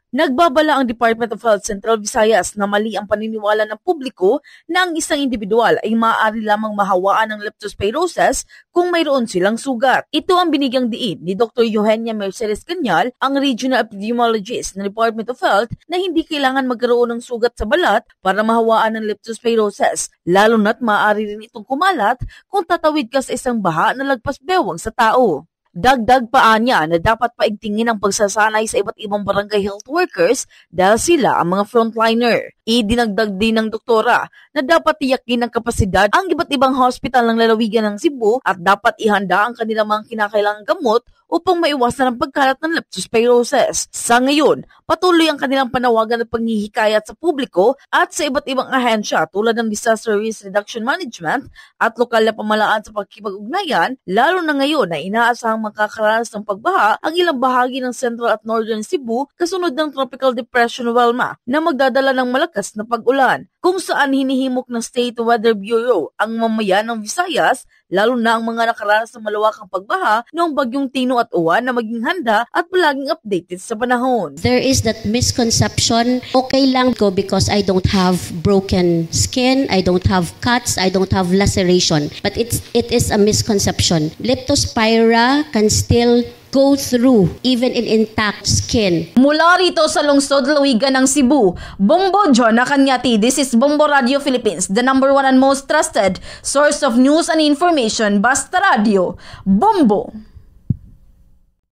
Nagbabala ang Department of Health Central Visayas na mali ang paniniwala ng publiko na ang isang individual ay maaari lamang mahawaan ng leptospirosis kung mayroon silang sugat. Ito ang binigyang diin ni Dr. Eugenia Mercedes Cañal, ang Regional Epidemiologist ng Department of Health, na hindi kailangan magkaroon ng sugat sa balat para mahawaan ng leptospirosis, lalo na't maaari rin itong kumalat kung tatawid ka sa isang baha na lagpas bewang sa tao. Dagdag pa niya na dapat paigtingin ang pagsasanay sa iba't ibang barangay health workers dahil sila ang mga frontliner. Idinagdag din ng doktora na dapat tiyakin ng kapasidad ang iba't ibang hospital ng lalawigan ng Cebu at dapat ihanda ang kanilang mga kinakailangang gamot upang maiwasan ang pagkalat ng leptospirosis. Sa ngayon, patuloy ang kanilang panawagan at panghihikayat sa publiko at sa iba't ibang ahensya tulad ng Disaster Risk Reduction Management at lokal na pamahalaan sa pagkipag-ugnayan, lalo na ngayon na inaasahang makakaranas ng pagbaha ang ilang bahagi ng Central at Northern Cebu kasunod ng Tropical Depression Wilma na magdadala ng malakas na pag-ulan, kung saan hinihimok ng State Weather Bureau ang mamayan ng Visayas, lalo na ang mga nakaranas ng malawakang pagbaha noong bagyong Tino at Uwan, na maging handa at palaging updated sa panahon. There is that misconception, okay lang ko because I don't have broken skin, I don't have cuts, I don't have laceration. But it is a misconception. Leptospira can still go through even in intact skin. Mula rito sa lungsod Lawigan ng Cebu, Bombo Jonah Cañati. This is Bombo Radio Philippines, the #1 and most trusted source of news and information. Basta Radio, Bombo!